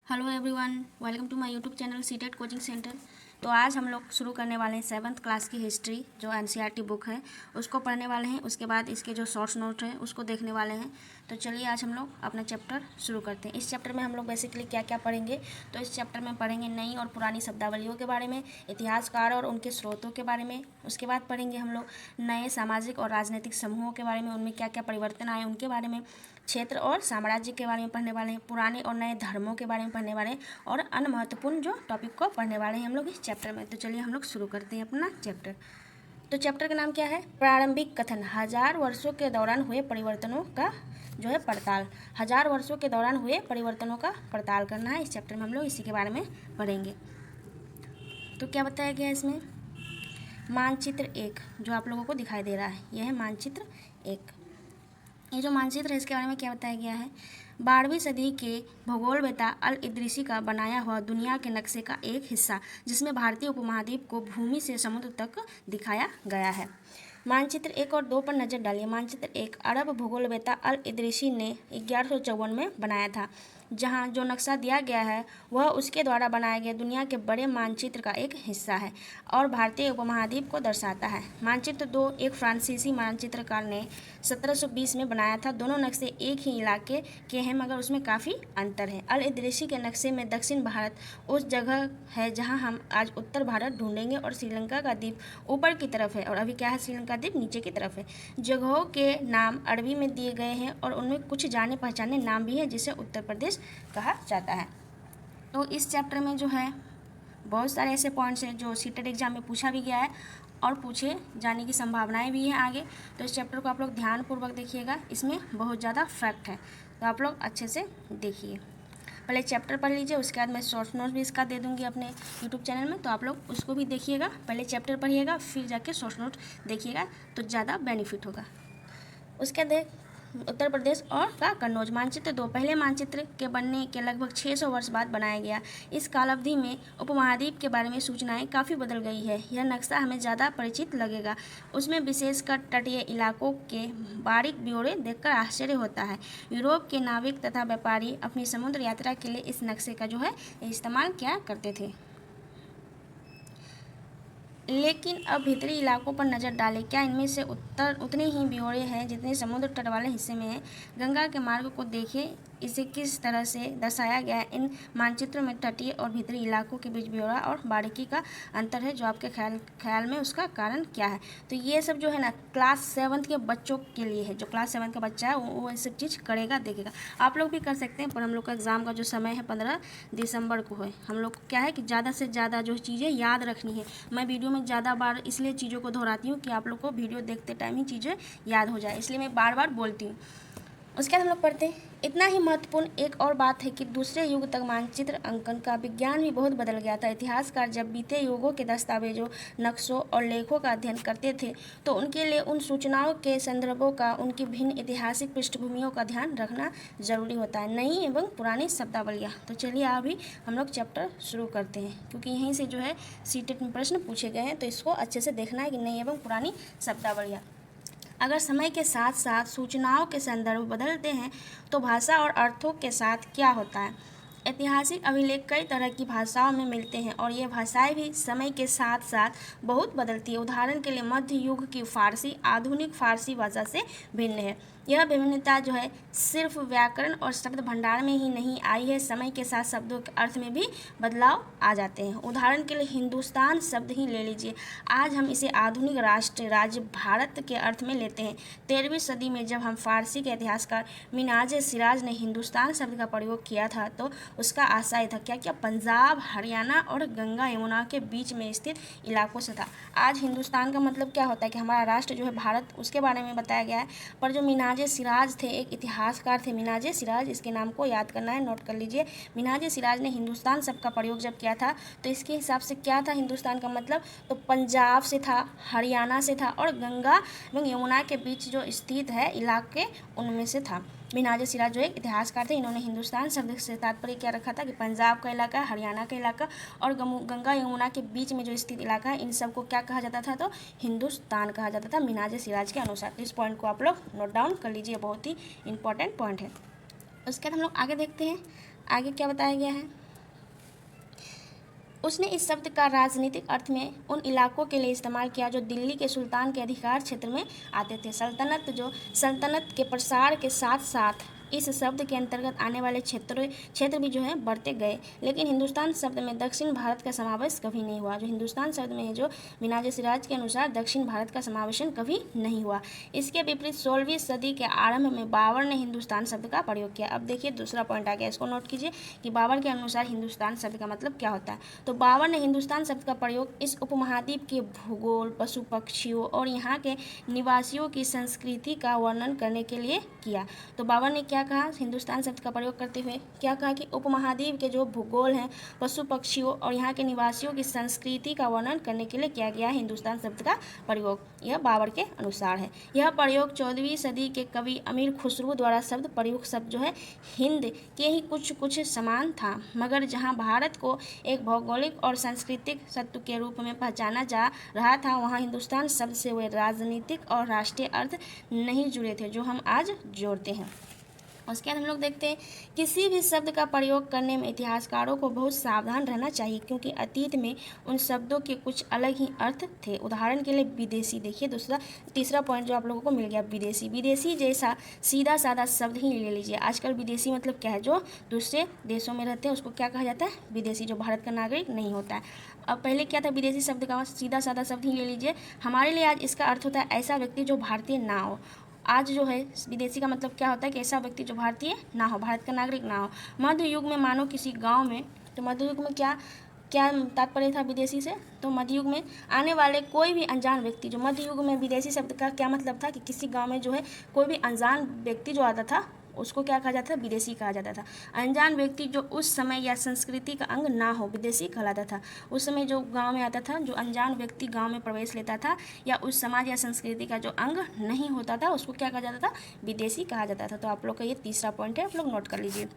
Hello everyone, welcome to my YouTube channel CTET coaching centre. तो आज हम लोग शुरू करने वाले हैं 7th क्लास की हिस्ट्री, जो एनसीईआरटी बुक है उसको पढ़ने वाले हैं। उसके बाद इसके जो शॉर्ट्स नोट है उसको देखने वाले हैं। तो चलिए आज हम लोग अपना चैप्टर शुरू करते हैं। इस चैप्टर में हम लोग बेसिकली क्या क्या पढ़ेंगे, तो इस चैप्टर में पढ़ेंगे नई और पुरानी शब्दावलियों के बारे में, इतिहासकार और उनके स्रोतों के बारे में। उसके बाद पढ़ेंगे हम लोग नए सामाजिक और राजनीतिक समूहों के बारे में, उनमें क्या क्या परिवर्तन आए उनके बारे में। क्षेत्र और साम्राज्य के बारे में पढ़ने वाले हैं, पुराने और नए धर्मों के बारे में पढ़ने वाले हैं और अन्य महत्वपूर्ण जो टॉपिक को पढ़ने वाले हैं हम लोग इस चैप्टर में। तो चलिए हम लोग शुरू करते हैं अपना चैप्टर। तो चैप्टर का नाम क्या है? प्रारंभिक कथन। 1000 वर्षों के दौरान हुए परिवर्तनों का जो है पड़ताल। 1000 वर्षों के दौरान हुए परिवर्तनों का पड़ताल करना है। इस चैप्टर में हम लोग इसी के बारे में पढ़ेंगे। तो क्या बताया गया है इसमें? मानचित्र 1 जो आप लोगों को दिखाई दे रहा है, यह है मानचित्र 1। ये जो मानचित्र है इसके बारे में क्या बताया गया है? 12वीं सदी के भूगोलवेत्ता अल इदरीसी का बनाया हुआ दुनिया के नक्शे का एक हिस्सा, जिसमें भारतीय उपमहाद्वीप को भूमि से समुद्र तक दिखाया गया है। मानचित्र 1 और 2 पर नजर डालिए। मानचित्र 1 अरब भूगोलवेत्ता अल इदरीसी ने 1154 में बनाया था। जहां जो नक्शा दिया गया है वह उसके द्वारा बनाए गए दुनिया के बड़े मानचित्र का एक हिस्सा है और भारतीय उपमहाद्वीप को दर्शाता है। मानचित्र 2 एक फ्रांसीसी मानचित्रकार ने 1720 में बनाया था। दोनों नक्शे एक ही इलाके के हैं मगर उसमें काफ़ी अंतर है। अल इदरीसी के नक्शे में दक्षिण भारत उस जगह है जहां हम आज उत्तर भारत ढूंढेंगे और श्रीलंका का द्वीप ऊपर की तरफ है और अभी क्या है, श्रीलंका द्वीप नीचे की तरफ है। जगहों के नाम अरबी में दिए गए हैं और उनमें कुछ जाने पहचाने नाम भी है जिसे उत्तर प्रदेश कहा जाता है। तो इस चैप्टर में जो है बहुत सारे ऐसे पॉइंट्स हैं जो सीटेट एग्जाम में पूछा भी गया है और पूछे जाने की संभावनाएं भी हैं आगे। तो इस चैप्टर को आप लोग ध्यानपूर्वक देखिएगा, इसमें बहुत ज़्यादा फैक्ट है, तो आप लोग अच्छे से देखिए। पहले चैप्टर पढ़ लीजिए, उसके बाद मैं शॉर्ट नोट्स भी इसका दे दूँगी अपने यूट्यूब चैनल में, तो आप लोग उसको भी देखिएगा। पहले चैप्टर पढ़िएगा फिर जाके शॉर्ट नोट देखिएगा तो ज़्यादा बेनिफिट होगा। उसके बाद उत्तर प्रदेश और का कन्नौज। मानचित्र 2 पहले मानचित्र के बनने के लगभग 600 वर्ष बाद बनाया गया। इस कालावधि में उपमहाद्वीप के बारे में सूचनाएं काफ़ी बदल गई है। यह नक्शा हमें ज़्यादा परिचित लगेगा। उसमें विशेषकर तटीय इलाकों के बारीक ब्यौरे देखकर आश्चर्य होता है। यूरोप के नाविक तथा व्यापारी अपनी समुद्र यात्रा के लिए इस नक्शे का जो है इस्तेमाल किया करते थे। लेकिन अब भीतरी इलाकों पर नज़र डालें, क्या इनमें से उतने ही ब्यौरे हैं जितने समुद्र तट वाले हिस्से में हैं? गंगा के मार्ग को देखें, इसे किस तरह से दर्शाया गया है। इन मानचित्रों में तटीय और भीतरी इलाकों के बीच ब्यौरा और बारीकी का अंतर है, जो आपके ख्याल में उसका कारण क्या है? तो ये सब जो है ना क्लास 7th के बच्चों के लिए है। जो क्लास 7th का बच्चा है वो ये सब चीज़ करेगा, देखेगा। आप लोग भी कर सकते हैं, पर हम लोग का एग्ज़ाम का जो समय है 15 दिसंबर को है। हम लोग क्या है कि ज़्यादा से ज़्यादा जो चीज़ें याद रखनी है। मैं वीडियो में ज़्यादा बार इसलिए चीज़ों को दोहराती हूँ कि आप लोग को वीडियो देखते टाइम ही चीज़ें याद हो जाए, इसलिए मैं बार बार बोलती हूँ। उसके बाद हम लोग पढ़ते हैं। इतना ही महत्वपूर्ण एक और बात है कि दूसरे युग तक मानचित्र अंकन का विज्ञान भी बहुत बदल गया था। इतिहासकार जब बीते युगों के दस्तावेजों, नक्शों और लेखों का अध्ययन करते थे तो उनके लिए उन सूचनाओं के संदर्भों का, उनकी भिन्न ऐतिहासिक पृष्ठभूमियों का ध्यान रखना जरूरी होता है। नई एवं पुरानी शब्दावलियाँ। तो चलिए अभी हम लोग चैप्टर शुरू करते हैं, क्योंकि यहीं से जो है सीटेट में प्रश्न पूछे गए हैं, तो इसको अच्छे से देखना है कि नई एवं पुरानी शब्दावलियाँ। अगर समय के साथ साथ सूचनाओं के संदर्भ बदलते हैं तो भाषा और अर्थों के साथ क्या होता है? ऐतिहासिक अभिलेख कई तरह की भाषाओं में मिलते हैं और ये भाषाएं भी समय के साथ साथ बहुत बदलती है। उदाहरण के लिए मध्य युग की फारसी आधुनिक फारसी भाषा से भिन्न है। यह विभिन्नता जो है सिर्फ व्याकरण और शब्द भंडार में ही नहीं आई है, समय के साथ शब्दों के अर्थ में भी बदलाव आ जाते हैं। उदाहरण के लिए हिंदुस्तान शब्द ही ले लीजिए। आज हम इसे आधुनिक राष्ट्र राज्य भारत के अर्थ में लेते हैं। 13वीं सदी में जब हम फारसी के इतिहासकार मिनाज सिराज ने हिंदुस्तान शब्द का प्रयोग किया था तो उसका आशय था क्या? पंजाब, हरियाणा और गंगा यमुना के बीच में स्थित इलाकों से था। आज हिंदुस्तान का मतलब क्या होता है कि हमारा राष्ट्र जो है भारत, उसके बारे में बताया गया है। पर जो मिनाज सिराज थे, एक इतिहासकार थे मिनाज सिराज, इसके नाम को याद करना है, नोट कर लीजिए। मिनाज सिराज ने हिंदुस्तान शब्द का प्रयोग जब किया था तो इसके हिसाब से क्या था हिंदुस्तान का मतलब? तो पंजाब से था, हरियाणा से था और गंगा एवं यमुना के बीच जो स्थित है इलाके उनमें से था। मिनाज सिराज जो एक इतिहासकार थे, इन्होंने हिंदुस्तान शब्द से तात्पर्य क्या रखा था कि पंजाब का इलाका, हरियाणा का इलाका और गंगा यमुना के बीच में जो स्थित इलाका है इन सबको क्या कहा जाता था? तो हिंदुस्तान कहा जाता था मिनाज सिराज के अनुसार। तो इस पॉइंट को आप लोग नोट डाउन कर लीजिए, बहुत ही इंपॉर्टेंट पॉइंट है। उसके बाद हम लोग आगे देखते हैं। आगे क्या बताया गया है, उसने इस शब्द का राजनीतिक अर्थ में उन इलाकों के लिए इस्तेमाल किया जो दिल्ली के सुल्तान के अधिकार क्षेत्र में आते थे। सल्तनत के प्रसार के साथ साथ इस शब्द के अंतर्गत आने वाले क्षेत्र भी जो है बढ़ते गए, लेकिन हिंदुस्तान शब्द में दक्षिण भारत का समावेश कभी नहीं हुआ। जो हिंदुस्तान शब्द में है, जो मिनाज सिराज के अनुसार दक्षिण भारत का समावेशन कभी नहीं हुआ। इसके विपरीत 16वीं सदी के आरंभ में बाबर ने हिंदुस्तान शब्द का प्रयोग किया। अब देखिए दूसरा पॉइंट आ गया, इसको नोट कीजिए कि बाबर के अनुसार हिंदुस्तान शब्द का मतलब क्या होता है। तो बाबर ने हिंदुस्तान शब्द का प्रयोग इस उपमहाद्वीप के भूगोल, पशु पक्षियों और यहाँ के निवासियों की संस्कृति का वर्णन करने के लिए किया। तो बाबर ने क्या कहा हिंदुस्तान शब्द का प्रयोग करते हुए, क्या कहा कि उपमहाद्वीप के जो भूगोल हैं, पशु पक्षियों और यहाँ के निवासियों की संस्कृति का वर्णन करने के लिए किया गया हिंदुस्तान शब्द का प्रयोग। यह बाबर के अनुसार है। यह प्रयोग 14वीं सदी के कवि अमीर खुसरो द्वारा शब्द प्रयुक्त शब्द जो है हिंद के ही कुछ समान था, मगर जहाँ भारत को एक भौगोलिक और सांस्कृतिक सत्व के रूप में पहचाना जा रहा था, वहाँ हिंदुस्तान शब्द से वे राजनीतिक और राष्ट्रीय अर्थ नहीं जुड़े थे जो हम आज जोड़ते हैं। उसके बाद हम लोग देखते हैं, किसी भी शब्द का प्रयोग करने में इतिहासकारों को बहुत सावधान रहना चाहिए, क्योंकि अतीत में उन शब्दों के कुछ अलग ही अर्थ थे। उदाहरण के लिए विदेशी, देखिए तीसरा पॉइंट जो आप लोगों को मिल गया, विदेशी जैसा सीधा साधा शब्द ही ले लीजिए। आजकल विदेशी मतलब क्या है, जो दूसरे देशों में रहते हैं उसको क्या कहा जाता है, विदेशी, जो भारत का नागरिक नहीं होता है। अब पहले क्या था, विदेशी शब्द का सीधा साधा शब्द ही ले लीजिए। हमारे लिए आज इसका अर्थ होता है ऐसा व्यक्ति जो भारतीय ना हो। आज जो है विदेशी का मतलब क्या होता है कि ऐसा व्यक्ति जो भारतीय ना हो, भारत का नागरिक ना हो। मध्य युग में मानो किसी गांव में, तो मध्य युग में क्या तात्पर्य था विदेशी से, तो मध्य युग में आने वाले कोई भी अनजान व्यक्ति, जो मध्य युग में विदेशी शब्द का क्या मतलब था कि किसी गांव में जो है कोई भी अनजान व्यक्ति जो आता था उसको क्या कहा जाता था, विदेशी कहा जाता था। अनजान व्यक्ति जो उस समय या संस्कृति का अंग ना हो, विदेशी कहलाता था। उस समय जो गांव में आता था, जो अनजान व्यक्ति गांव में प्रवेश लेता था या उस समाज या संस्कृति का जो अंग नहीं होता था, उसको क्या कहा जाता था, विदेशी कहा जाता था। तो आप लोग का ये तीसरा पॉइंट है, आप लोग नोट कर लीजिए।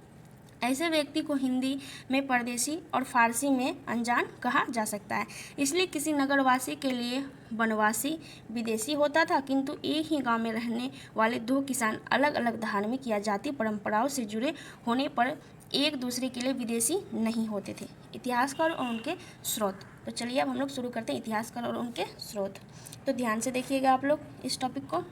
ऐसे व्यक्ति को हिंदी में परदेशी और फारसी में अनजान कहा जा सकता है। इसलिए किसी नगरवासी के लिए वनवासी विदेशी होता था, किंतु एक ही गांव में रहने वाले दो किसान अलग अलग धार्मिक या जाति परंपराओं से जुड़े होने पर एक दूसरे के लिए विदेशी नहीं होते थे। इतिहासकार और उनके स्रोत। तो चलिए अब हम लोग शुरू करते हैं, इतिहासकार और उनके स्रोत। तो ध्यान से देखिएगा आप लोग इस टॉपिक को।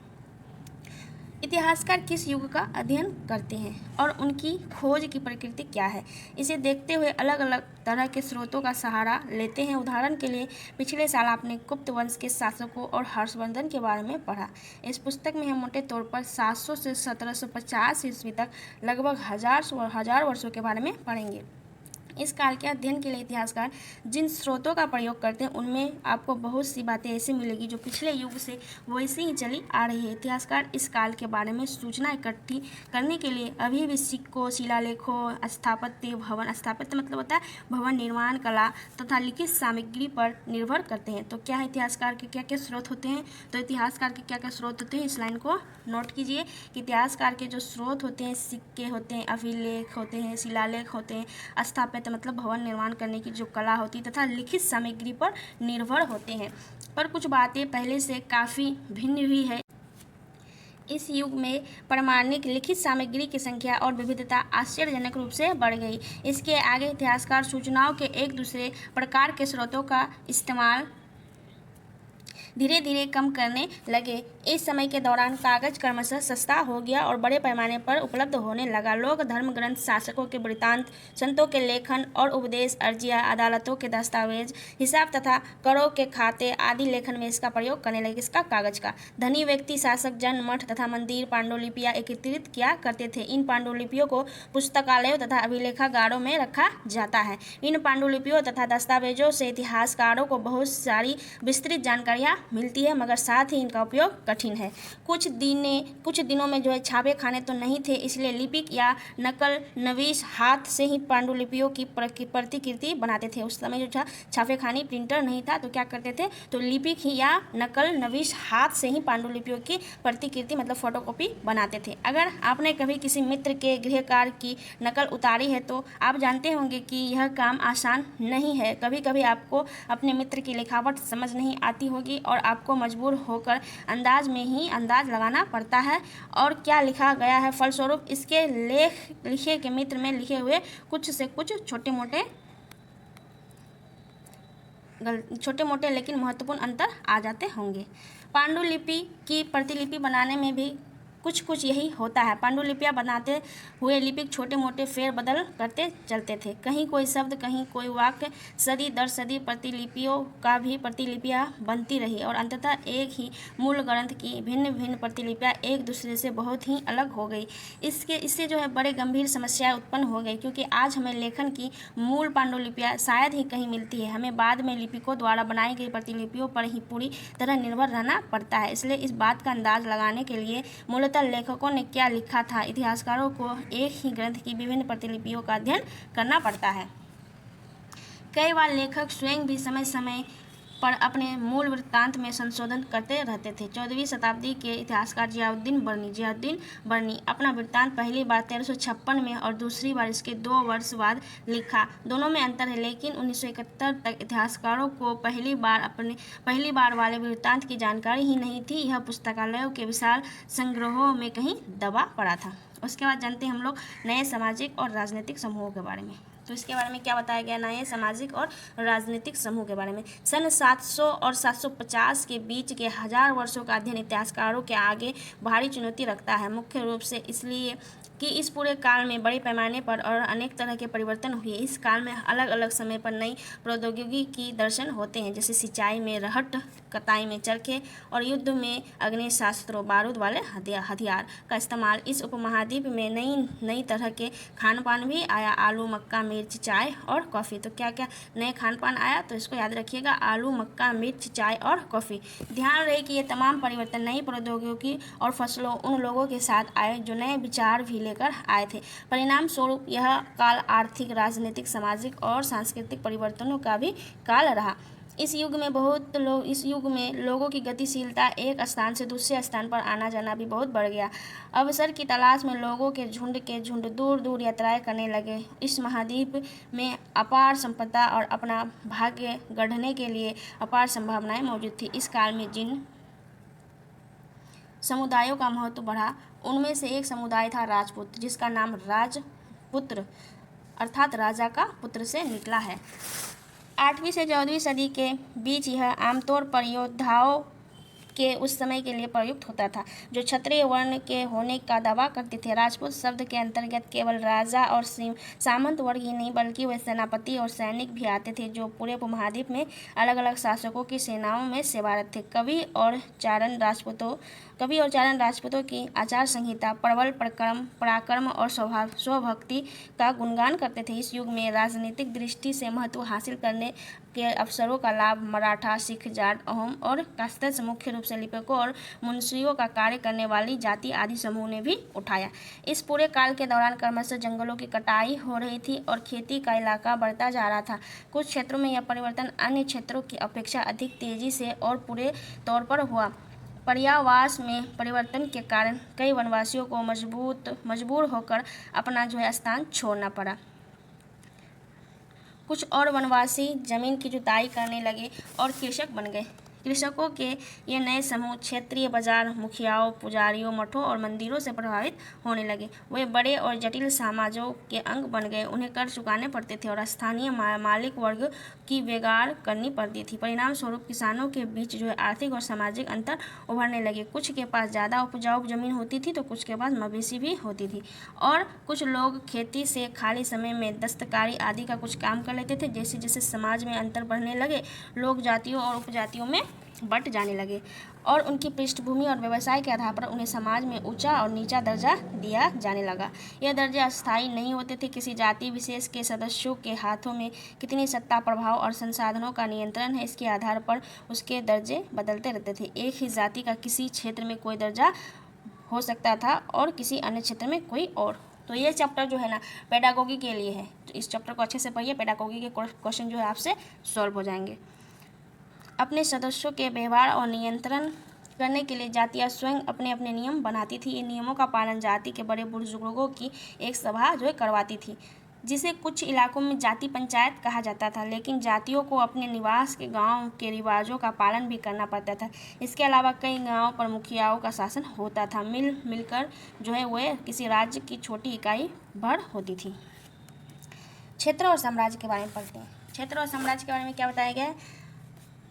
इतिहासकार किस युग का अध्ययन करते हैं और उनकी खोज की प्रकृति क्या है, इसे देखते हुए अलग अलग तरह के स्रोतों का सहारा लेते हैं। उदाहरण के लिए पिछले साल आपने गुप्त वंश के शासकों और हर्षवर्धन के बारे में पढ़ा। इस पुस्तक में हम मोटे तौर पर 700 से 1750 ईस्वी तक लगभग हजार वर्षों के बारे में पढ़ेंगे। इस काल के अध्ययन के लिए इतिहासकार जिन स्रोतों का प्रयोग करते हैं उनमें आपको बहुत सी बातें ऐसी मिलेगी जो पिछले युग से वैसे ही चली आ रही है। इतिहासकार इस काल के बारे में सूचना इकट्ठी करने के लिए अभी भी सिक्कों, शिलालेखों, स्थापत्य मतलब होता है भवन निर्माण कला तथा लिखित सामग्री पर निर्भर करते हैं। तो क्या है, इतिहासकार के क्या क्या स्रोत होते हैं, तो इतिहासकार के क्या क्या स्रोत होते हैं, इस लाइन को नोट कीजिए कि इतिहासकार के जो स्रोत होते हैं, सिक्के होते हैं, अभिलेख होते हैं, शिलालेख होते हैं, स्थापत्य मतलब भवन निर्माण करने की जो कला होती है तथा लिखित सामग्री पर निर्भर होते हैं। पर कुछ बातें पहले से काफ़ी भिन्न हुई है। इस युग में प्रमाणिक लिखित सामग्री की संख्या और विविधता आश्चर्यजनक रूप से बढ़ गई। इसके आगे इतिहासकार सूचनाओं के एक दूसरे प्रकार के स्रोतों का इस्तेमाल धीरे धीरे कम करने लगे। इस समय के दौरान कागज क्रमशः सस्ता हो गया और बड़े पैमाने पर उपलब्ध होने लगा। लोग धर्म ग्रंथ, शासकों के वृत्तांत, संतों के लेखन और उपदेश, अर्जियां, अदालतों के दस्तावेज, हिसाब तथा करों के खाते आदि लेखन में इसका प्रयोग करने लगे। इसका कागज का धनी व्यक्ति, शासक, जन, मठ तथा मंदिर पांडुलिपियां एकत्रित किया करते थे। इन पांडुलिपियों को पुस्तकालयों तथा अभिलेखागारों में रखा जाता है। इन पांडुलिपियों तथा दस्तावेजों से इतिहासकारों को बहुत सारी विस्तृत जानकारियाँ मिलती है, मगर साथ ही इनका उपयोग कठिन है। कुछ दिनों में जो है छापे खाने तो नहीं थे, इसलिए लिपिक या नकल नवीस हाथ से ही पांडुलिपियों की प्रतिकृति बनाते थे। उस समय जो था छापे खानी प्रिंटर नहीं था, तो क्या करते थे, तो लिपिक ही या नकल नवीस हाथ से ही पांडुलिपियों की प्रतिकृति मतलब फोटोकॉपी बनाते थे। अगर आपने कभी किसी मित्र के गृह कार्य की नकल उतारी है तो आप जानते होंगे कि यह काम आसान नहीं है। कभी कभी आपको अपने मित्र की लिखावट समझ नहीं आती होगी और और आपको मजबूर होकर अंदाज में ही अंदाज लगाना पड़ता है और क्या लिखा गया है। फलस्वरूप इसके लिखे के मित्र में लिखे हुए कुछ से कुछ छोटे मोटे लेकिन महत्वपूर्ण अंतर आ जाते होंगे। पांडुलिपि की प्रतिलिपि बनाने में भी कुछ यही होता है। पांडुलिपियाँ बनाते हुए लिपिक छोटे मोटे फेर बदल करते चलते थे, कहीं कोई शब्द कहीं कोई वाक्य। सदी दर सदी प्रतिलिपियों का भी प्रतिलिपियाँ बनती रही और अंततः एक ही मूल ग्रंथ की भिन्न भिन्न प्रतिलिपियाँ एक दूसरे से बहुत ही अलग हो गई। इससे जो है बड़े गंभीर समस्याएं उत्पन्न हो गई, क्योंकि आज हमें लेखन की मूल पांडुलिपियाँ शायद ही कहीं मिलती है। हमें बाद में लिपिकों द्वारा बनाई गई प्रतिलिपियों पर ही पूरी तरह निर्भर रहना पड़ता है। इसलिए इस बात का अंदाज लगाने के लिए मूलतः लेखकों ने क्या लिखा था, इतिहासकारों को एक ही ग्रंथ की विभिन्न प्रतिलिपियों का अध्ययन करना पड़ता है। कई बार लेखक स्वयं भी समय समय पर अपने मूल वृत्तांत में संशोधन करते रहते थे। 14वीं शताब्दी के इतिहासकार जियाउद्दीन बर्नी अपना वृत्तांत पहली बार 1356 में और दूसरी बार इसके 2 वर्ष बाद लिखा। दोनों में अंतर है, लेकिन 1971 तक इतिहासकारों को पहली बार वाले वृत्तांत की जानकारी ही नहीं थी। यह पुस्तकालयों के विशाल संग्रहों में कहीं दबा पड़ा था। उसके बाद जानते हैं हम लोग नए सामाजिक और राजनीतिक समूहों के बारे में। तो इसके बारे में क्या बताया गया, नए सामाजिक और राजनीतिक समूह के बारे में। सन 700 और 750 के बीच के 1000 वर्षों का अध्ययन इतिहासकारों के आगे भारी चुनौती रखता है, मुख्य रूप से इसलिए कि इस पूरे काल में बड़े पैमाने पर और अनेक तरह के परिवर्तन हुए। इस काल में अलग अलग समय पर नई प्रौद्योगिकी की दर्शन होते हैं, जैसे सिंचाई में रहट, कताई में चरखे और युद्ध में अग्निशास्त्रों बारूद वाले हथियार का इस्तेमाल। इस उपमहाद्वीप में नई तरह के खान पान भी आया, आलू, मक्का, मिर्च, चाय और कॉफ़ी। तो क्या क्या नए खान पान आया, तो इसको याद रखिएगा, आलू, मक्का, मिर्च, चाय और कॉफ़ी। ध्यान रहे कि ये तमाम परिवर्तन नई प्रौद्योगिकी और फसलों उन लोगों के साथ आए जो नए विचार भी लेकर आए थे। परिणाम स्वरूप यह काल आर्थिक, राजनीतिक, सामाजिक और सांस्कृतिक परिवर्तनों का भी काल रहा। इस युग में लोगों की गतिशीलता, एक स्थान से दूसरे स्थान पर आना जाना भी बहुत बढ़ गया। अवसर की तलाश में लोगों के झुंड दूर दूर यात्राएं करने लगे। इस महाद्वीप में अपार संपदा और अपना भाग्य गढ़ने के लिए अपार संभावनाएं मौजूद थी। इस काल में जिन समुदायों का महत्व बढ़ा, उनमें से एक समुदाय था राजपूत, जिसका नाम राजपुत्र अर्थात राजा का पुत्र से निकला है। 8वीं से 14वीं सदी के बीच यह आमतौर पर योद्धाओं के उस समय के लिए प्रयुक्त होता था जो क्षत्रिय वर्ण के होने का दावा करते थे। राजपूत शब्द के अंतर्गत केवल राजा और सामंत वर्ग ही नहीं, बल्कि वे सेनापति और सैनिक भी आते थे जो पूरे उपमहाद्वीप में अलग अलग शासकों की सेनाओं में सेवारत थे। कवि और चारण राजपूतों की आचार संहिता, प्रबल पराक्रम और स्वभक्ति का गुणगान करते थे। इस युग में राजनीतिक दृष्टि से महत्व हासिल करने के अवसरों का लाभ मराठा, सिख, जाट, अहोम और कास्टस, मुख्य रूप से लिपिकों और मुंशियों का कार्य करने वाली जाति आदि समूह ने भी उठाया। इस पूरे काल के दौरान क्रमशः जंगलों की कटाई हो रही थी और खेती का इलाका बढ़ता जा रहा था। कुछ क्षेत्रों में यह परिवर्तन अन्य क्षेत्रों की अपेक्षा अधिक तेजी से और पूरे तौर पर हुआ। पर्यावास में परिवर्तन के कारण कई वनवासियों को मजबूर होकर अपना स्थान छोड़ना पड़ा। कुछ और वनवासी जमीन की जुताई करने लगे और कृषक बन गए। कृषकों के ये नए समूह क्षेत्रीय बाजार, मुखियाओं, पुजारियों, मठों और मंदिरों से प्रभावित होने लगे। वे बड़े और जटिल समाजों के अंग बन गए। उन्हें कर चुकाने पड़ते थे और स्थानीय मालिक वर्ग की बेगार करनी पड़ती थी। परिणाम स्वरूप किसानों के बीच आर्थिक और सामाजिक अंतर उभरने लगे। कुछ के पास ज़्यादा उपजाऊ जमीन होती थी तो कुछ के पास मवेशी भी होती थी, और कुछ लोग खेती से खाली समय में दस्तकारी आदि का कुछ काम कर लेते थे। जैसे जैसे समाज में अंतर बढ़ने लगे, लोग जातियों और उपजातियों में बट जाने लगे और उनकी पृष्ठभूमि और व्यवसाय के आधार पर उन्हें समाज में ऊंचा और नीचा दर्जा दिया जाने लगा। यह दर्जे अस्थायी नहीं होते थे। किसी जाति विशेष के सदस्यों के हाथों में कितनी सत्ता, प्रभाव और संसाधनों का नियंत्रण है, इसके आधार पर उसके दर्जे बदलते रहते थे। एक ही जाति का किसी क्षेत्र में कोई दर्जा हो सकता था और किसी अन्य क्षेत्र में कोई और। तो ये चैप्टर जो है ना पेडागोगी के लिए है, तो इस चैप्टर को अच्छे से पढ़िए। पेडागोगी के क्वेश्चन जो है आपसे सॉल्व हो जाएंगे। अपने सदस्यों के व्यवहार और नियंत्रण करने के लिए जातियाँ स्वयं अपने अपने नियम बनाती थी। इन नियमों का पालन जाति के बड़े बुजुर्गों की एक सभा करवाती थी। जिसे कुछ इलाकों में जाति पंचायत कहा जाता था, लेकिन जातियों को अपने निवास के गांव के रिवाजों का पालन भी करना पड़ता था। इसके अलावा कई गांवों पर मुखियाओं का शासन होता था। मिलकर जो है वह किसी राज्य की छोटी इकाई भर होती थी। क्षेत्र और साम्राज्य के बारे में पढ़ते हैं। क्षेत्र और साम्राज्य के बारे में क्या बताया गया है?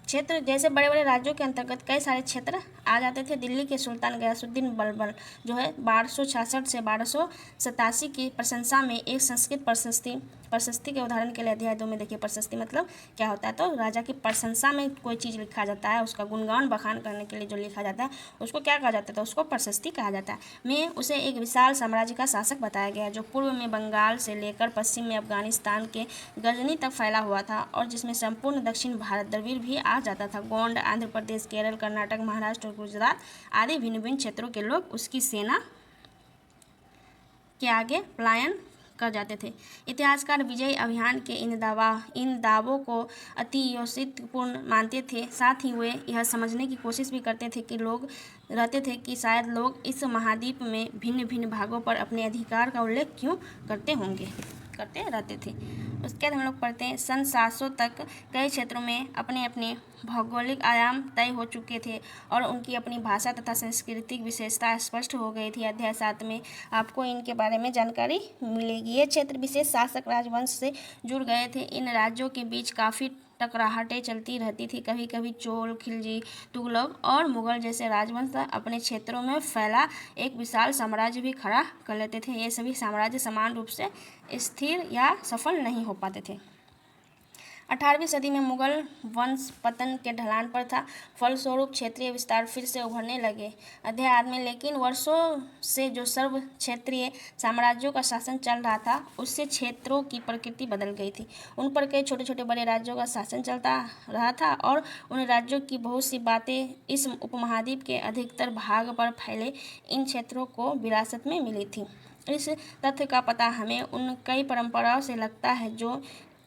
क्षेत्र जैसे बड़े बड़े राज्यों के अंतर्गत कई सारे क्षेत्र आ जाते थे। दिल्ली के सुल्तान गयासुद्दीन बलबन जो है 1266 से 1287 की प्रशंसा में एक संस्कृत प्रशस्ति के उदाहरण के लिए अध्याय 2 में देखिए। प्रशस्ति मतलब क्या होता है? तो राजा की प्रशंसा में कोई चीज़ लिखा जाता है, उसका गुणगान बखान करने के लिए जो लिखा जाता है उसको क्या कहा जाता है? तो उसको प्रशस्ति कहा जाता है। में उसे एक विशाल साम्राज्य का शासक बताया गया जो पूर्व में बंगाल से लेकर पश्चिम में अफगानिस्तान के गजनी तक फैला हुआ था और जिसमें संपूर्ण दक्षिण भारत द्रविड़ भी आ जाता था। गोंड, आंध्र प्रदेश, केरल, कर्नाटक, महाराष्ट्र और गुजरात आदि भिन्न भिन्न क्षेत्रों के लोग उसकी सेना के आगे पलायन कर जाते थे। इतिहासकार विजय अभियान के इन दावों को अतियोक्तिपूर्ण मानते थे। साथ ही वे यह समझने की कोशिश भी करते थे कि लोग रहते थे कि शायद लोग इस महाद्वीप में भिन्न भिन्न भागों पर अपने अधिकार का उल्लेख क्यों करते रहते थे। उसके बाद हम लोग पढ़ते हैं सन 700 तक कई क्षेत्रों में अपने अपने भौगोलिक आयाम तय हो चुके थे और उनकी अपनी भाषा तथा सांस्कृतिक विशेषता स्पष्ट हो गई थी। अध्याय 7 में आपको इनके बारे में जानकारी मिलेगी। ये क्षेत्र विशेष शासक राजवंश से जुड़ गए थे। इन राज्यों के बीच काफ़ी टकराहटें चलती रहती थी। कभी कभी चोल, खिलजी, तुगलक और मुगल जैसे राजवंश अपने क्षेत्रों में फैला एक विशाल साम्राज्य भी खड़ा कर लेते थे। ये सभी साम्राज्य समान रूप से स्थिर या सफल नहीं हो पाते थे। 18वीं सदी में मुगल वंश पतन के ढलान पर था। फलस्वरूप क्षेत्रीय विस्तार फिर से उभरने लगे। अध्याय 8 में लेकिन वर्षों से जो सर्व क्षेत्रीय साम्राज्यों का शासन चल रहा था उससे क्षेत्रों की प्रकृति बदल गई थी। उन पर कई छोटे छोटे बड़े राज्यों का शासन चलता रहा था और उन राज्यों की बहुत सी बातें इस उपमहाद्वीप के अधिकतर भाग पर फैले इन क्षेत्रों को विरासत में मिली थी। इस तथ्य का पता हमें उन कई परंपराओं से लगता है जो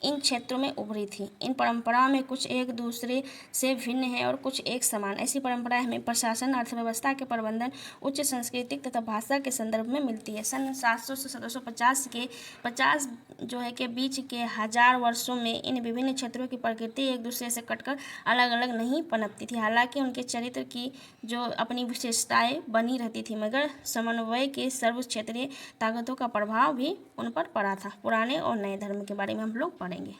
इन क्षेत्रों में उभरी थी। इन परंपराओं में कुछ एक दूसरे से भिन्न है और कुछ एक समान। ऐसी परंपराएं हमें प्रशासन, अर्थव्यवस्था के प्रबंधन, उच्च सांस्कृतिक तथा भाषा के संदर्भ में मिलती है। सन 700 से 1750 जो है के बीच के 1000 वर्षों में इन विभिन्न क्षेत्रों की प्रकृति एक दूसरे से कटकर अलग अलग नहीं पनपती थी। हालांकि उनके चरित्र की जो अपनी विशेषताएं बनी रहती थी, मगर समन्वय के सर्व क्षेत्रीय ताकतों का प्रभाव भी उन पर पड़ा था। पुराने और नए धर्म के बारे में हम लोग पढ़ेंगे।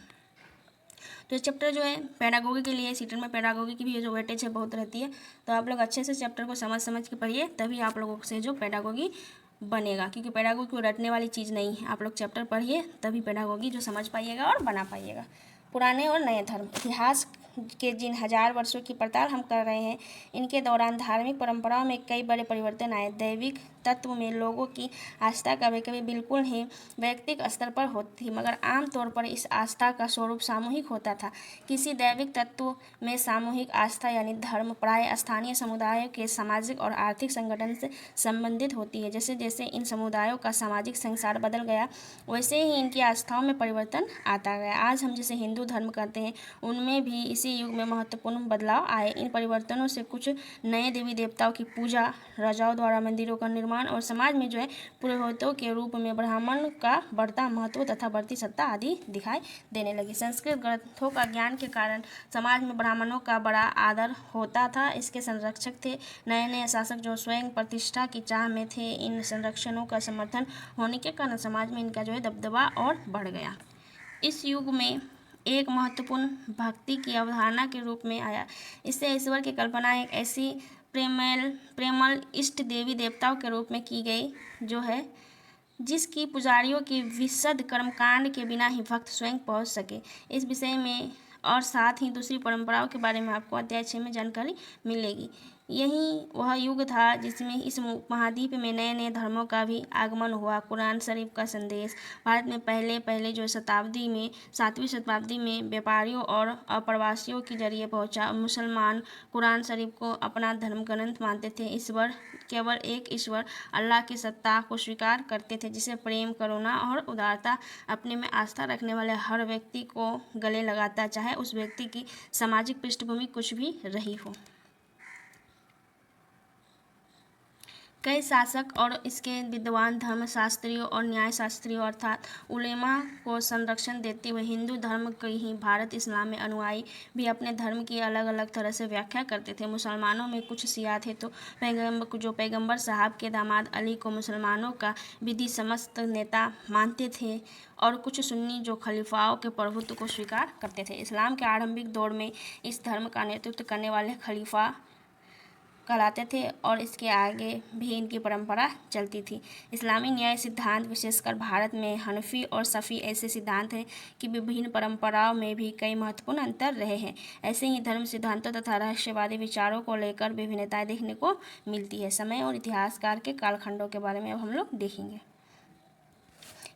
तो ये चैप्टर जो है पेडागोगी के लिए, सीटेट में पेडागोगी की भी जो वेटेज है बहुत रहती है, तो आप लोग अच्छे से चैप्टर को समझ के पढ़िए, तभी आप लोगों से जो पेडागोगी बनेगा। क्योंकि पेडागोगी को रटने वाली चीज़ नहीं है। आप लोग चैप्टर पढ़िए तभी पेडागोगी जो समझ पाइएगा और बना पाइएगा। पुराने और नए धर्म। इतिहास के जिन 1000 वर्षों की पड़ताल हम कर रहे हैं, इनके दौरान धार्मिक परंपराओं में कई बड़े परिवर्तन आए। दैविक तत्व में लोगों की आस्था कभी कभी बिल्कुल ही वैयक्तिक स्तर पर होती थी, मगर आमतौर पर इस आस्था का स्वरूप सामूहिक होता था। किसी दैविक तत्व में सामूहिक आस्था यानी धर्म प्राय स्थानीय समुदायों के सामाजिक और आर्थिक संगठन से संबंधित होती है। जैसे जैसे इन समुदायों का सामाजिक संसार बदल गया, वैसे ही इनकी आस्थाओं में परिवर्तन आता गया। आज हम जिसे हिंदू धर्म कहते हैं, उनमें भी इसी युग में महत्वपूर्ण बदलाव आए। इन परिवर्तनों से कुछ नए देवी देवताओं की पूजा, राजाओं द्वारा मंदिरों का निर्माण और समाज में जो है पुरोहितों के रूप में ब्राह्मण का बढ़ता महत्व तथा बढ़ती सत्ता आदि दिखाई देने लगी। संस्कृत ग्रंथों का ज्ञान के कारण समाज में ब्राह्मणों का बड़ा आदर होता था। इसके संरक्षक थे नए नए शासक जो स्वयं प्रतिष्ठा की चाह में थे। इन संरक्षणों का समर्थन होने के कारण समाज में इनका जो है दबदबा और बढ़ गया। इस युग में एक महत्वपूर्ण भक्ति की अवधारणा के रूप में आया। इससे ईश्वर की कल्पना एक ऐसी प्रेमल इष्ट देवी देवताओं के रूप में की गई जो है जिसकी पुजारियों की विशद कर्मकांड के बिना ही भक्त स्वयं पहुंच सके। इस विषय में और साथ ही दूसरी परंपराओं के बारे में आपको अध्याय 6 में जानकारी मिलेगी। यही वह युग था जिसमें इस महाद्वीप में नए नए धर्मों का भी आगमन हुआ। कुरान शरीफ का संदेश भारत में पहले जो 7वीं शताब्दी में व्यापारियों और अप्रवासियों के जरिए पहुंचा। मुसलमान कुरान शरीफ को अपना धर्म ग्रंथ मानते थे। ईश्वर केवल एक ईश्वर अल्लाह की सत्ता को स्वीकार करते थे, जिसे प्रेम, करुणा और उदारता अपने में आस्था रखने वाले हर व्यक्ति को गले लगाता, चाहे उस व्यक्ति की सामाजिक पृष्ठभूमि कुछ भी रही हो। कई शासक और इसके विद्वान धर्मशास्त्रियों और न्यायशास्त्रियों अर्थात उलेमा को संरक्षण देते हुए हिंदू धर्म के ही भारत इस्लाम में अनुयायी भी अपने धर्म की अलग अलग तरह से व्याख्या करते थे। मुसलमानों में कुछ शिया थे तो पैगंबर साहब के दामाद अली को मुसलमानों का विधि समस्त नेता मानते थे और कुछ सुन्नी जो खलीफाओं के प्रभुत्व को स्वीकार करते थे। इस्लाम के आरंभिक दौर में इस धर्म का नेतृत्व करने वाले खलीफा कहलाते थे और इसके आगे भी इनकी परंपरा चलती थी। इस्लामी न्याय सिद्धांत विशेषकर भारत में हनफी और शफी ऐसे सिद्धांत हैं कि विभिन्न परंपराओं में भी कई महत्वपूर्ण अंतर रहे हैं। ऐसे ही धर्म सिद्धांतों तथा रहस्यवादी विचारों को लेकर विभिन्नताएं देखने को मिलती है। समय और इतिहासकार के कालखंडों के बारे में अब हम लोग देखेंगे।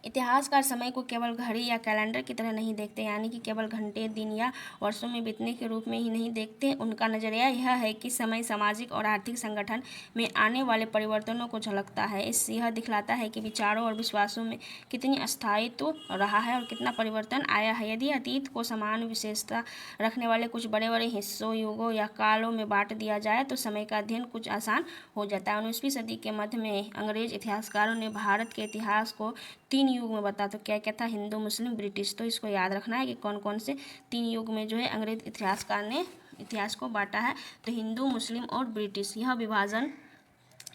इतिहासकार समय को केवल घड़ी या कैलेंडर की तरह नहीं देखते, यानी कि केवल घंटे, दिन या वर्षों में बीतने के रूप में ही नहीं देखते। उनका नजरिया यह है कि समय सामाजिक और आर्थिक संगठन में आने वाले परिवर्तनों को झलकता है। यह दिखलाता है कि विचारों और विश्वासों में कितनी स्थायित्व रहा है और कितना परिवर्तन आया है। यदि अतीत को समान विशेषता रखने वाले कुछ बड़े बड़े हिस्सों, युगों या कालों में बांट दिया जाए तो समय का अध्ययन कुछ आसान हो जाता है। 19वीं सदी के मध्य में अंग्रेज इतिहासकारों ने भारत के इतिहास को 3 युग में बता, तो क्या क्या था? हिंदू, मुस्लिम, ब्रिटिश। तो इसको याद रखना है कि कौन कौन से 3 युग में जो है अंग्रेज इतिहासकार ने इतिहास को बांटा है। तो हिंदू, मुस्लिम और ब्रिटिश। यह विभाजन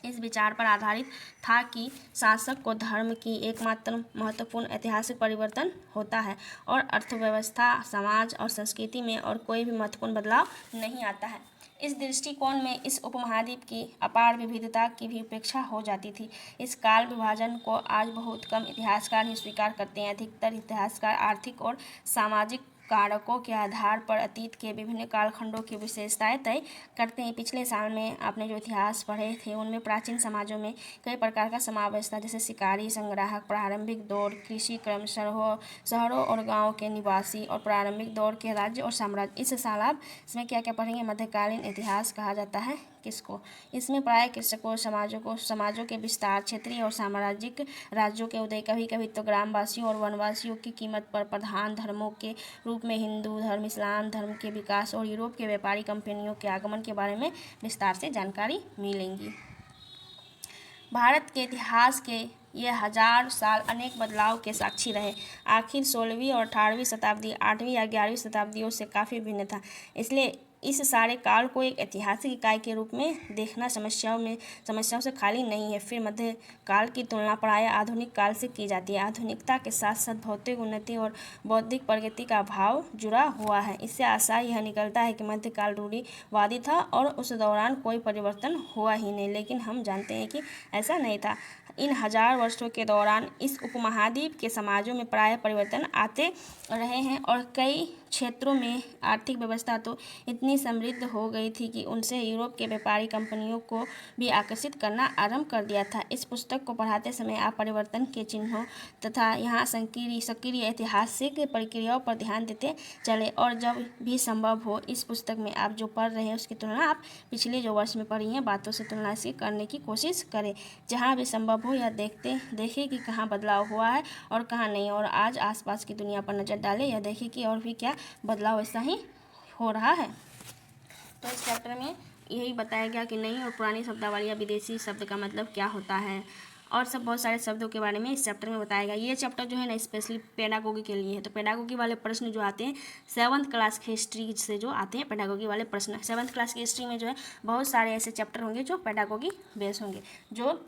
इस विचार पर आधारित था कि शासक को धर्म की एकमात्र महत्वपूर्ण ऐतिहासिक परिवर्तन होता है और अर्थव्यवस्था, समाज और संस्कृति में और कोई भी महत्वपूर्ण बदलाव नहीं आता है। इस दृष्टिकोण में इस उपमहाद्वीप की अपार विविधता की भी उपेक्षा हो जाती थी। इस काल विभाजन को आज बहुत कम इतिहासकार ही स्वीकार करते हैं। अधिकतर इतिहासकार आर्थिक और सामाजिक कारकों के आधार पर अतीत के विभिन्न कालखंडों की विशेषताएं तय करते हैं। पिछले साल में आपने जो इतिहास पढ़े थे उनमें प्राचीन समाजों में कई प्रकार का समावेश था, जैसे शिकारी, संग्राहक, प्रारंभिक दौर कृषि क्रम, शहरों और गाँव के निवासी और प्रारंभिक दौर के राज्य और साम्राज्य। इस साल आप इसमें क्या क्या पढ़ेंगे? मध्यकालीन इतिहास कहा जाता है किसको? इसमें प्राय कृषकों समाजों के विस्तार, क्षेत्रीय और साम्राज्यिक राज्यों के उदय, कभी कभी तो ग्रामवासियों और वनवासियों की कीमत पर प्रधान धर्मों के रूप में हिंदू धर्म, इस्लाम धर्म के विकास और यूरोप के व्यापारी कंपनियों के आगमन के बारे में विस्तार से जानकारी मिलेंगी। भारत के इतिहास के ये 1000 साल अनेक बदलाव के साक्षी रहे। आखिर 16वीं और 18वीं शताब्दी 8वीं या 11वीं शताब्दियों से काफ़ी भिन्न था। इसलिए इस सारे काल को एक ऐतिहासिक इकाई के रूप में देखना समस्याओं से खाली नहीं है। फिर मध्य काल की तुलना प्रायः आधुनिक काल से की जाती है। आधुनिकता के साथ साथ भौतिक उन्नति और बौद्धिक प्रगति का भाव जुड़ा हुआ है। इससे आशा यह निकलता है कि मध्यकाल रूढ़िवादी था और उस दौरान कोई परिवर्तन हुआ ही नहीं, लेकिन हम जानते हैं कि ऐसा नहीं था। इन 1000 वर्षों के दौरान इस उपमहाद्वीप के समाजों में प्रायः परिवर्तन आते रहे हैं और कई क्षेत्रों में आर्थिक व्यवस्था तो इतनी समृद्ध हो गई थी कि उनसे यूरोप के व्यापारी कंपनियों को भी आकर्षित करना आरंभ कर दिया था। इस पुस्तक को पढ़ाते समय आप परिवर्तन के चिन्हों तथा यहाँ सक्रिय ऐतिहासिक प्रक्रियाओं पर ध्यान देते चले और जब भी संभव हो इस पुस्तक में आप जो पढ़ रहे हैं उसकी तुलना आप पिछले जो वर्ष में पढ़ी हैं बातों से तुलना से करने की कोशिश करें। जहाँ भी संभव हो यह देखें कि कहाँ बदलाव हुआ है और कहाँ नहीं, और आज आसपास की दुनिया पर नज़र डालें, यह देखें कि और भी क्या बदलाव ऐसा ही हो रहा है। तो इस चैप्टर में यही बताया गया कि नई और पुरानी शब्दावली या विदेशी शब्द का मतलब क्या होता है और सब बहुत सारे शब्दों के बारे में इस चैप्टर में बताया गया। ये चैप्टर जो है ना स्पेशली पेडागोगी के लिए है। तो पेडागोगी वाले प्रश्न जो आते हैं 7th क्लास की हिस्ट्री से जो आते हैं पेडागोगी वाले प्रश्न, 7th क्लास की हिस्ट्री में जो है बहुत सारे ऐसे चैप्टर होंगे जो पेडागोगी बेस होंगे। जो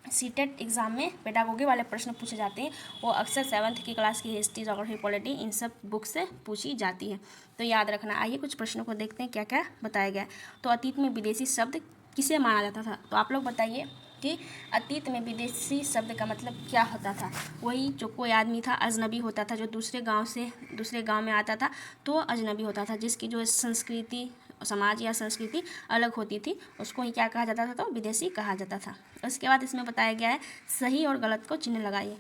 सीटेट एग्ज़ाम में पेडागोगी वाले प्रश्न पूछे जाते हैं वो अक्सर 7th की क्लास की हिस्ट्री, ज्योग्राफी, पॉलिटी इन सब बुक से पूछी जाती है, तो याद रखना। आइए कुछ प्रश्नों को देखते हैं क्या क्या बताया गया। तो अतीत में विदेशी शब्द किसे माना जाता था? तो आप लोग बताइए कि अतीत में विदेशी शब्द का मतलब क्या होता था? वही जो कोई आदमी था अजनबी होता था, जो दूसरे गांव से दूसरे गांव में आता था तो अजनबी होता था, जिसकी जो संस्कृति, समाज या संस्कृति अलग होती थी उसको ही क्या कहा जाता था? तो विदेशी कहा जाता था। उसके बाद इसमें बताया गया है सही और गलत को चिन्ह लगाइए।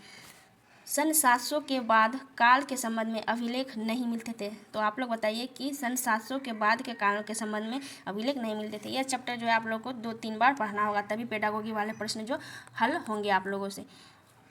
सन 700 के बाद काल के संबंध में अभिलेख नहीं मिलते थे। तो आप लोग बताइए कि सन 700 के बाद के कालों के संबंध में अभिलेख नहीं मिलते थे। यह चैप्टर जो है आप लोग को 2-3 बार पढ़ना होगा, तभी पेडागोगी वाले प्रश्न जो हल होंगे आप लोगों से।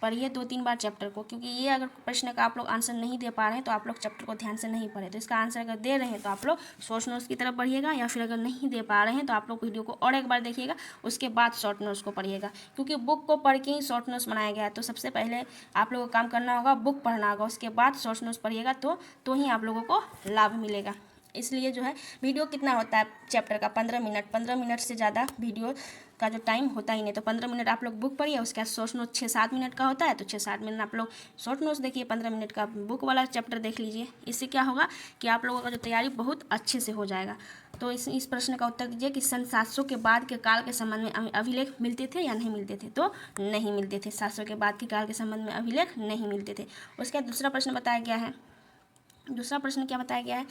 पढ़िए 2-3 बार चैप्टर को, क्योंकि ये अगर प्रश्न का आप लोग आंसर नहीं दे पा रहे हैं तो आप लोग चैप्टर को ध्यान से नहीं पढ़े। तो इसका आंसर अगर दे रहे हैं तो आप लोग शॉर्ट नोट्स की तरफ पढ़िएगा, या फिर अगर नहीं दे पा रहे हैं तो आप लोग वीडियो को और एक बार देखिएगा, उसके बाद शॉर्ट नोट्स को पढ़िएगा, क्योंकि बुक को पढ़ के ही शॉर्ट नोट्स बनाया गया है। तो सबसे पहले आप लोगों को काम करना होगा, बुक पढ़ना होगा, उसके बाद शॉर्ट नोट्स पढ़िएगा तो ही आप लोगों को लाभ मिलेगा। इसलिए जो है वीडियो कितना होता है चैप्टर का 15 मिनट से ज़्यादा वीडियो का जो टाइम होता ही नहीं। तो 15 मिनट आप लोग बुक पढ़िए, उसके बाद शॉर्ट नोट 6-7 मिनट का होता है, तो 6-7 मिनट आप लोग शॉर्ट नोट्स देखिए, 15 मिनट का बुक वाला चैप्टर देख लीजिए। इससे क्या होगा कि आप लोगों का जो तैयारी बहुत अच्छे से हो जाएगा। तो इस प्रश्न का उत्तर दीजिए कि सन 700 के बाद के काल के संबंध में अभिलेख मिलते थे या नहीं मिलते थे। तो नहीं मिलते थे, 700 के बाद के काल के संबंध में अभिलेख नहीं मिलते थे। उसके बाद दूसरा प्रश्न बताया गया है। दूसरा प्रश्न क्या बताया गया है,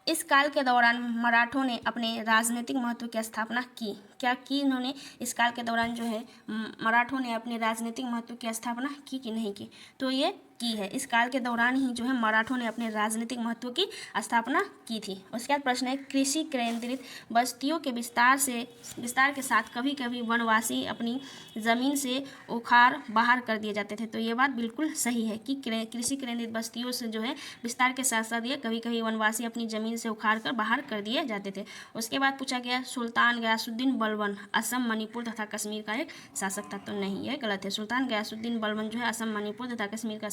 इस काल के दौरान मराठों ने अपने राजनीतिक महत्व की स्थापना की। क्या की इन्होंने इस काल के दौरान जो है मराठों ने अपने राजनीतिक महत्व की स्थापना की कि नहीं की? तो ये की है। इस काल के दौरान ही जो है मराठों ने अपने राजनीतिक महत्व की स्थापना की थी। उसके बाद प्रश्न है, कृषि केंद्रित बस्तियों के विस्तार के साथ कभी कभी वनवासी अपनी ज़मीन से उखाड़ बाहर कर दिए जाते थे। तो ये बात बिल्कुल सही है कि कृषि केंद्रित बस्तियों से जो है विस्तार के साथ साथ ये कभी कभी वनवासी अपनी ज़मीन से उखाड़ कर बाहर कर दिए जाते थे। उसके बाद पूछा गया, सुल्तान गयासुद्दीन बलबन असम, मणिपुर तथा कश्मीर का एक शासक था। तो नहीं, ये गलत है। सुल्तान गयासुद्दीन बलबन जो है असम, मणिपुर तथा कश्मीर का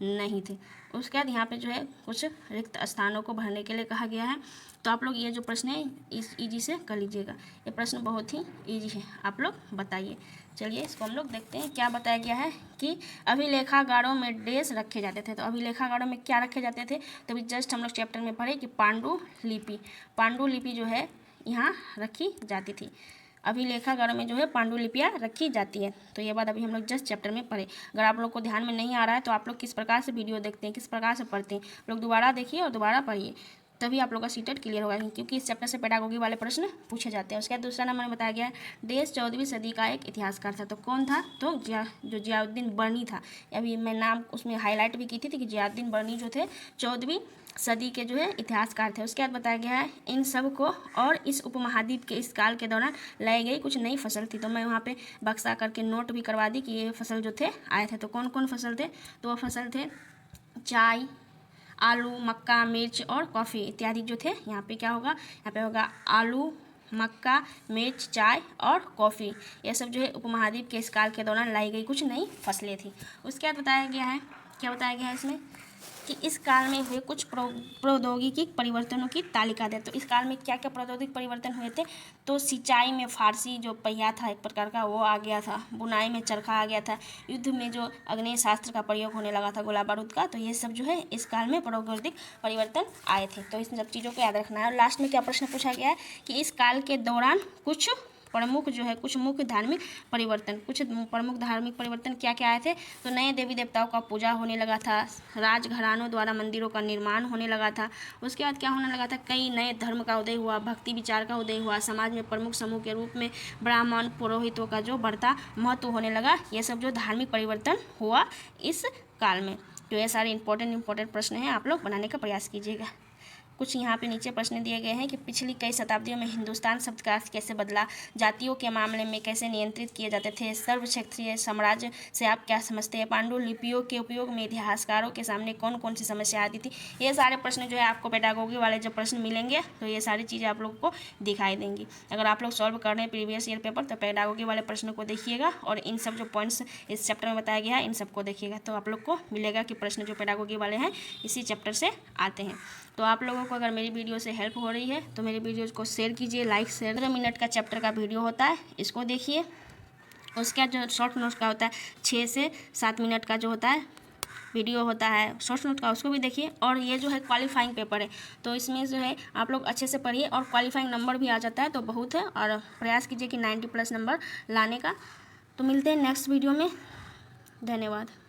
नहीं थे। उसके बाद यहाँ पे जो है कुछ रिक्त स्थानों को भरने के लिए कहा गया है। तो आप लोग ये जो प्रश्न है इस ईजी से कर लीजिएगा। ये प्रश्न बहुत ही ईजी है, आप लोग बताइए। चलिए इसको हम लोग देखते हैं। क्या बताया गया है कि अभिलेखागारों में डेस रखे जाते थे। तो अभिलेखागारों में क्या रखे जाते थे, तो अभी जस्ट हम लोग चैप्टर में पढ़े कि पांडुलिपि जो है यहाँ रखी जाती थी। अभिलेखागारों में जो है पांडुलिपियाँ रखी जाती है। तो ये बात अभी हम लोग जस्ट चैप्टर में पढ़े। अगर आप लोग को ध्यान में नहीं आ रहा है तो आप लोग किस प्रकार से वीडियो देखते हैं, किस प्रकार से पढ़ते हैं, लोग दोबारा देखिए और दोबारा पढ़िए, तभी आप लोग का सीटेट क्लियर होगा, क्योंकि इस चैप्टर से पेडागोगी वाले प्रश्न पूछे जाते हैं। उसके बाद दूसरा नंबर में बताया गया है, देश 14वीं सदी का एक इतिहासकार था। तो कौन था? तो जो जियाउद्दीन बर्नी था। अभी मैं नाम उसमें हाईलाइट भी की थी कि जियाउद्दीन बर्नी जो थे 14वीं सदी के जो है इतिहासकार थे। उसके बाद बताया गया है, इन सब को और इस उपमहाद्वीप के इस काल के दौरान लाई गई कुछ नई फसल थी। तो मैं वहाँ पे बक्सा करके नोट भी करवा दी कि ये फसल जो थे आए थे। तो कौन कौन फसल थे? तो वो फसल थे चाय, आलू, मक्का, मिर्च और कॉफ़ी इत्यादि जो थे। यहाँ पे क्या होगा, यहाँ पे होगा आलू, मक्का, मिर्च, चाय और कॉफ़ी। ये सब जो है उपमहाद्वीप के इस काल के दौरान लाई गई कुछ नई फसलें थी। उसके बाद बताया गया है, क्या बताया गया है इसमें कि इस काल में हुए कुछ प्रौद्योगिकी परिवर्तनों की तालिका दे। तो इस काल में क्या क्या प्रौद्योगिक परिवर्तन हुए थे? तो सिंचाई में फारसी जो पहिया था एक प्रकार का वो आ गया था, बुनाई में चरखा आ गया था, युद्ध में जो अग्नेय शास्त्र का प्रयोग होने लगा था, गोला बारूद का। तो ये सब जो है इस काल में प्रौद्योगिक परिवर्तन आए थे। तो इन सब चीज़ों को याद रखना है। और लास्ट में क्या प्रश्न पूछा गया है कि इस काल के दौरान कुछ मुख्य धार्मिक परिवर्तन क्या क्या आए थे? तो नए देवी देवताओं का पूजा होने लगा था, राजघरानों द्वारा मंदिरों का निर्माण होने लगा था। उसके बाद क्या होने लगा था, कई नए धर्म का उदय हुआ, भक्ति विचार का उदय हुआ, समाज में प्रमुख समूह के रूप में ब्राह्मण पुरोहितों का जो बढ़ता महत्व होने लगा। ये सब जो धार्मिक परिवर्तन हुआ इस काल में। तो ये सारे इंपॉर्टेंट प्रश्न हैं, आप लोग बनाने का प्रयास कीजिएगा। कुछ यहाँ पे नीचे प्रश्न दिए गए हैं कि पिछली कई शताब्दियों में हिंदुस्तान शब्द का अर्थ कैसे बदला, जातियों के मामले में कैसे नियंत्रित किए जाते थे, सर्व क्षेत्रीय साम्राज्य से आप क्या समझते हैं, पांडुलिपियों के उपयोग में इतिहासकारों के सामने कौन कौन सी समस्या आती थी। ये सारे प्रश्न जो है आपको पेडागोगी वाले जब प्रश्न मिलेंगे तो ये सारी चीज़ें आप लोग को दिखाई देंगी। अगर आप लोग सॉल्व कर रहे हैं प्रीवियस ईयर पेपर तो पेडागोगी वाले प्रश्न को देखिएगा और इन सब जो पॉइंट्स इस चैप्टर में बताया गया है इन सबको देखिएगा, तो आप लोग को मिलेगा कि प्रश्न जो पेडागोगी वाले हैं इसी चैप्टर से आते हैं। तो आप लोगों को अगर मेरी वीडियो से हेल्प हो रही है तो मेरी वीडियोज़ को शेयर कीजिए, लाइक शेयर। 15 मिनट का चैप्टर का वीडियो होता है, इसको देखिए। उसका जो शॉर्ट नोट्स का होता है 6 से 7 मिनट का जो होता है वीडियो होता है शॉर्ट नोट का, उसको भी देखिए। और ये जो है क्वालिफाइंग पेपर है तो इसमें जो है आप लोग अच्छे से पढ़िए और क्वालिफाइंग नंबर भी आ जाता है तो बहुत है, और प्रयास कीजिए कि 90+ नंबर लाने का। तो मिलते हैं नेक्स्ट वीडियो में, धन्यवाद।